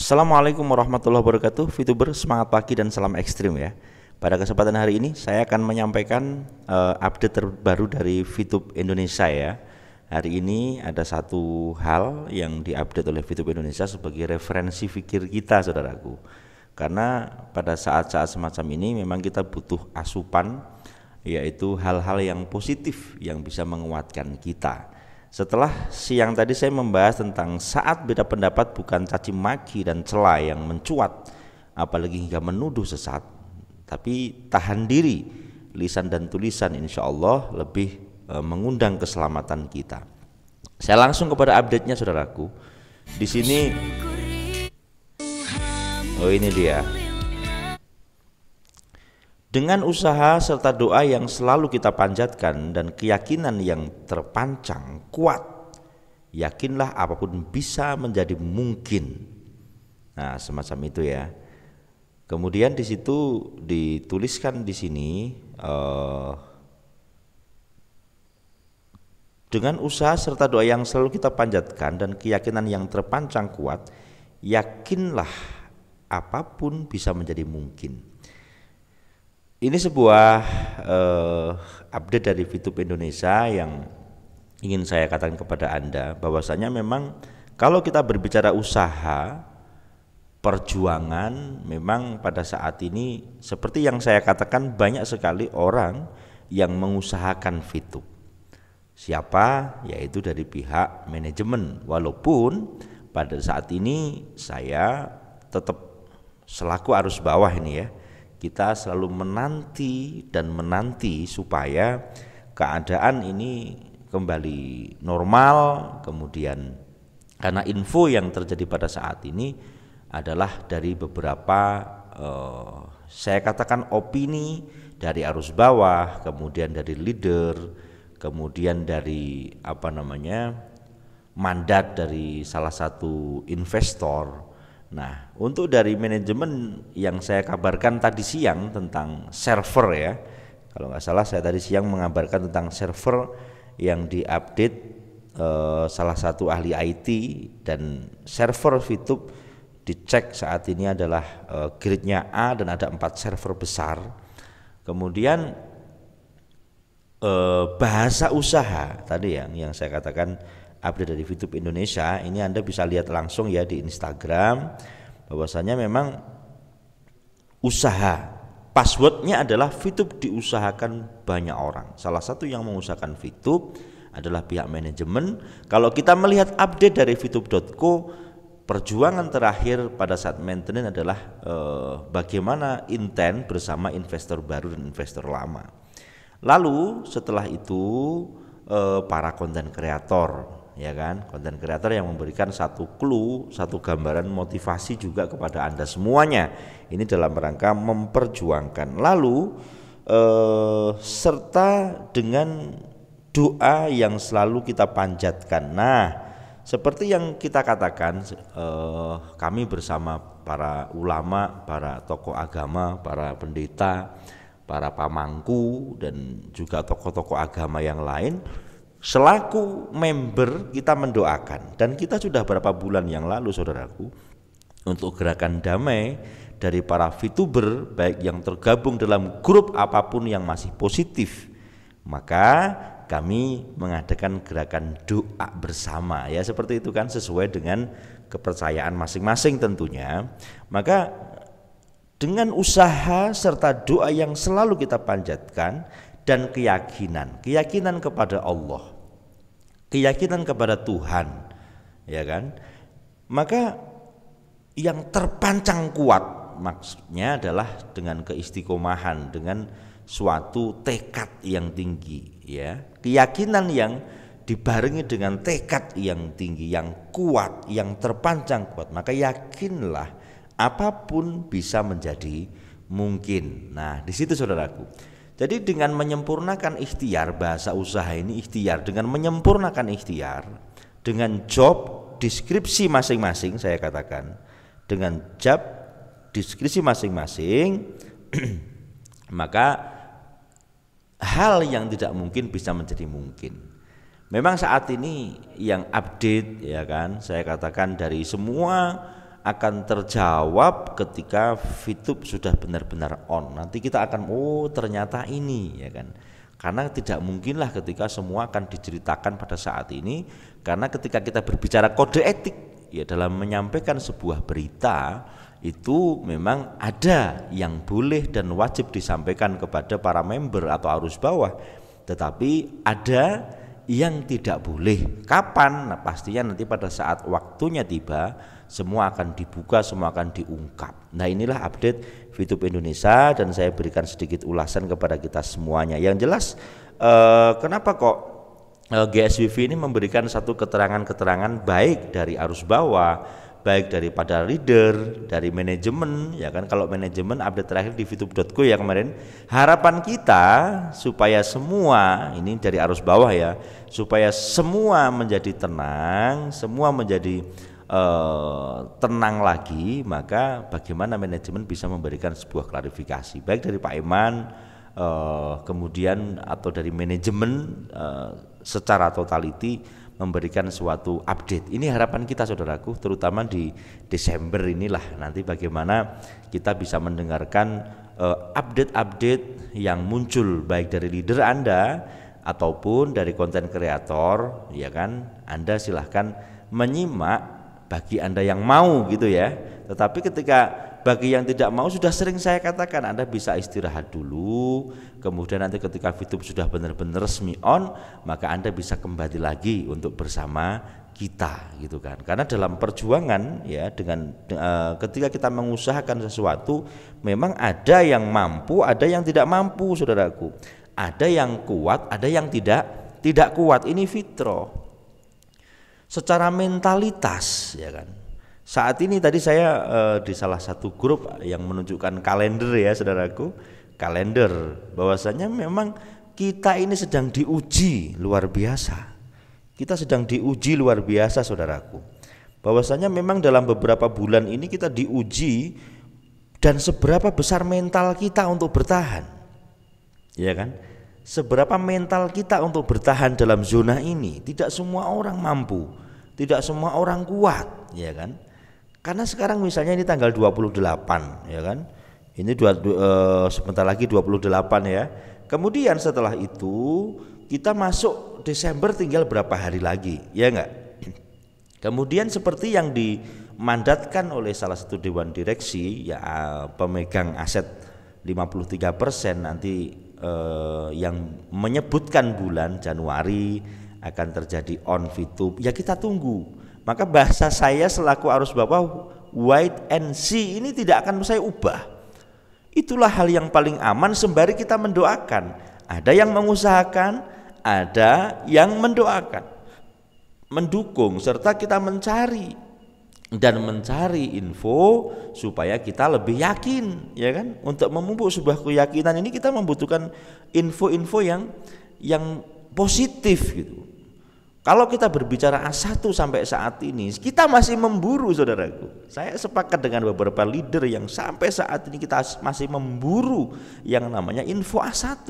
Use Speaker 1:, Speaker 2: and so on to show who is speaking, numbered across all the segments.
Speaker 1: Assalamualaikum warahmatullahi wabarakatuh, VTuber semangat pagi dan salam ekstrim ya. Pada kesempatan hari ini saya akan menyampaikan update terbaru dari VTube Indonesia ya. Hari ini ada satu hal yang diupdate oleh VTube Indonesia sebagai referensi fikir kita, saudaraku. Karena pada saat-saat semacam ini memang kita butuh asupan, yaitu hal-hal yang positif yang bisa menguatkan kita. Setelah siang tadi saya membahas tentang saat beda pendapat bukan caci maki dan cela yang mencuat, apalagi hingga menuduh sesat, tapi tahan diri, lisan dan tulisan insya Allah lebih mengundang keselamatan kita. Saya langsung kepada update-nya, saudaraku. Di sini, oh ini dia. Dengan usaha serta doa yang selalu kita panjatkan dan keyakinan yang terpancang kuat, yakinlah apapun bisa menjadi mungkin. Nah, semacam itu ya. Kemudian di situ dituliskan di sini dengan usaha serta doa yang selalu kita panjatkan dan keyakinan yang terpancang kuat, yakinlah apapun bisa menjadi mungkin. Ini sebuah update dari VTube Indonesia yang ingin saya katakan kepada Anda bahwasanya memang kalau kita berbicara usaha, perjuangan, memang pada saat ini seperti yang saya katakan banyak sekali orang yang mengusahakan VTube. Siapa? Yaitu dari pihak manajemen. Walaupun pada saat ini saya tetap selaku arus bawah ini ya, kita selalu menanti supaya keadaan ini kembali normal. Kemudian karena info yang terjadi pada saat ini adalah dari beberapa saya katakan opini dari arus bawah, kemudian dari leader, kemudian dari mandat dari salah satu investor. Nah, untuk dari manajemen yang saya kabarkan tadi siang tentang server ya, kalau nggak salah saya tadi siang mengabarkan tentang server yang diupdate salah satu ahli IT, dan server VTube dicek saat ini adalah grade-nya A dan ada 4 server besar. Kemudian bahasa usaha tadi yang saya katakan update dari VTube Indonesia ini Anda bisa lihat langsung ya di Instagram bahwasanya memang usaha passwordnya adalah VTube diusahakan banyak orang. Salah satu yang mengusahakan VTube adalah pihak manajemen. Kalau kita melihat update dari VTube.co, perjuangan terakhir pada saat maintenance adalah bagaimana intent bersama investor baru dan investor lama. Lalu setelah itu para konten kreator, ya kan, konten kreator yang memberikan satu clue, satu gambaran motivasi juga kepada Anda semuanya. Ini dalam rangka memperjuangkan. Lalu serta dengan doa yang selalu kita panjatkan. Nah, seperti yang kita katakan, kami bersama para ulama, para tokoh agama, para pendeta, para pamangku, dan juga tokoh-tokoh agama yang lain, selaku member kita mendoakan. Dan kita sudah berapa bulan yang lalu, saudaraku, untuk gerakan damai dari para VTuber baik yang tergabung dalam grup apapun yang masih positif, maka kami mengadakan gerakan doa bersama ya, seperti itu kan, sesuai dengan kepercayaan masing-masing tentunya. Maka dengan usaha serta doa yang selalu kita panjatkan dan keyakinan kepada Allah, keyakinan kepada Tuhan, ya kan, maka yang terpancang kuat maksudnya adalah dengan keistiqomahan, dengan suatu tekad yang tinggi ya, keyakinan yang dibarengi dengan tekad yang tinggi, yang kuat, yang terpancang kuat, maka yakinlah apapun bisa menjadi mungkin. Nah, di situ saudaraku. Jadi dengan menyempurnakan ikhtiar, bahasa usaha ini ikhtiar, dengan menyempurnakan ikhtiar, dengan job deskripsi masing-masing, saya katakan, dengan job deskripsi masing-masing, maka hal yang tidak mungkin bisa menjadi mungkin. Memang saat ini yang update, ya kan, saya katakan dari semua akan terjawab ketika VTube sudah benar-benar on. Nanti kita akan ternyata ini, ya kan. Karena tidak mungkinlah ketika semua akan diceritakan pada saat ini, karena ketika kita berbicara kode etik ya dalam menyampaikan sebuah berita itu memang ada yang boleh dan wajib disampaikan kepada para member atau arus bawah, tetapi ada yang tidak boleh. Kapan? Nah, pastinya nanti pada saat waktunya tiba semua akan dibuka, semua akan diungkap. Nah, inilah update VTube Indonesia dan saya berikan sedikit ulasan kepada kita semuanya. Yang jelas kenapa kok GSWV ini memberikan satu keterangan-keterangan baik dari arus bawah, baik daripada leader, dari manajemen, ya kan. Kalau manajemen update terakhir di vtube.co ya kemarin, harapan kita supaya semua ini dari arus bawah ya, supaya semua menjadi tenang, semua menjadi tenang lagi, maka bagaimana manajemen bisa memberikan sebuah klarifikasi baik dari Pak Iman kemudian atau dari manajemen secara totality memberikan suatu update. Ini harapan kita saudaraku, terutama di Desember inilah nanti bagaimana kita bisa mendengarkan update-update yang muncul baik dari leader Anda ataupun dari konten kreator, ya kan. Anda silahkan menyimak bagi Anda yang mau gitu ya. Tetapi ketika bagi yang tidak mau, sudah sering saya katakan, Anda bisa istirahat dulu, kemudian nanti ketika VTube sudah benar-benar resmi on, maka Anda bisa kembali lagi untuk bersama kita gitu kan. Karena dalam perjuangan ya, dengan ketika kita mengusahakan sesuatu, memang ada yang mampu, ada yang tidak mampu saudaraku. Ada yang kuat, ada yang tidak kuat. Ini fitrah. Secara mentalitas ya kan. Saat ini tadi saya di salah satu grup yang menunjukkan kalender ya saudaraku, kalender bahwasanya memang kita ini sedang diuji luar biasa. Kita sedang diuji luar biasa saudaraku. Bahwasanya memang dalam beberapa bulan ini kita diuji dan seberapa besar mental kita untuk bertahan. Ya kan? Seberapa mental kita untuk bertahan dalam zona ini. Tidak semua orang mampu, tidak semua orang kuat, ya kan? Karena sekarang misalnya ini tanggal 28 ya kan, ini sebentar lagi 28 ya. Kemudian setelah itu kita masuk Desember tinggal berapa hari lagi, ya enggak? Kemudian seperti yang dimandatkan oleh salah satu dewan direksi ya, pemegang aset 53% nanti yang menyebutkan bulan Januari akan terjadi on VTube, ya kita tunggu. Maka bahasa saya selaku arus bawah, wait and see ini tidak akan saya ubah. Itulah hal yang paling aman sembari kita mendoakan. Ada yang mengusahakan, ada yang mendoakan, mendukung, serta kita mencari info supaya kita lebih yakin, ya kan? Untuk memupuk sebuah keyakinan ini kita membutuhkan info-info yang positif gitu. Kalau kita berbicara A1 sampai saat ini, kita masih memburu saudaraku. Saya sepakat dengan beberapa leader yang sampai saat ini kita masih memburu yang namanya info A1.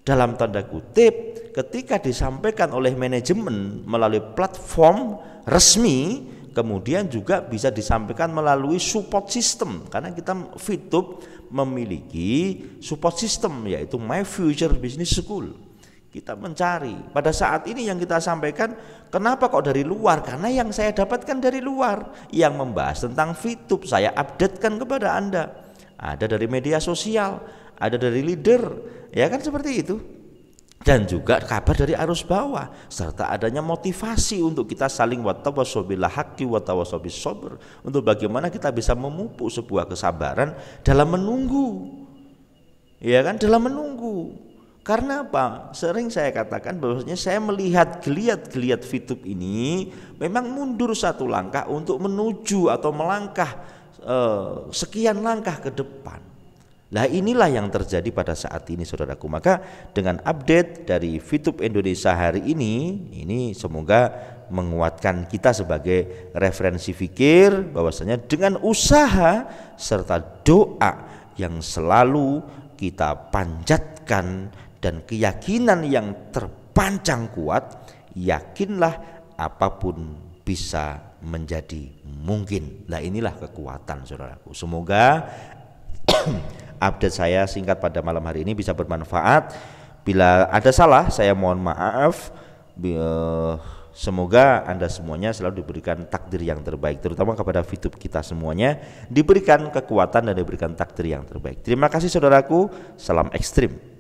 Speaker 1: Dalam tanda kutip, ketika disampaikan oleh manajemen melalui platform resmi, kemudian juga bisa disampaikan melalui support system. Karena kita VTube memiliki support system, yaitu My Future Business School. Kita mencari, pada saat ini yang kita sampaikan, kenapa kok dari luar? Karena yang saya dapatkan dari luar, yang membahas tentang VTube, saya updatekan kepada Anda. Ada dari media sosial, ada dari leader, ya kan seperti itu. Dan juga kabar dari arus bawah, serta adanya motivasi untuk kita saling watawassaw bil haqqi watawassaw bis sabr, untuk bagaimana kita bisa memupuk sebuah kesabaran dalam menunggu. Ya kan, dalam menunggu. Karena apa? Sering saya katakan bahwasanya saya melihat geliat-geliat VTube ini memang mundur satu langkah untuk menuju atau melangkah sekian langkah ke depan. Nah inilah yang terjadi pada saat ini saudaraku. Maka dengan update dari VTube Indonesia hari ini semoga menguatkan kita sebagai referensi fikir bahwasanya dengan usaha serta doa yang selalu kita panjatkan dan keyakinan yang terpancang kuat, yakinlah apapun bisa menjadi mungkin. Nah inilah kekuatan saudaraku. Semoga update saya singkat pada malam hari ini bisa bermanfaat. Bila ada salah saya mohon maaf. Semoga Anda semuanya selalu diberikan takdir yang terbaik, terutama kepada VTube kita semuanya diberikan kekuatan dan diberikan takdir yang terbaik. Terima kasih saudaraku, salam ekstrim.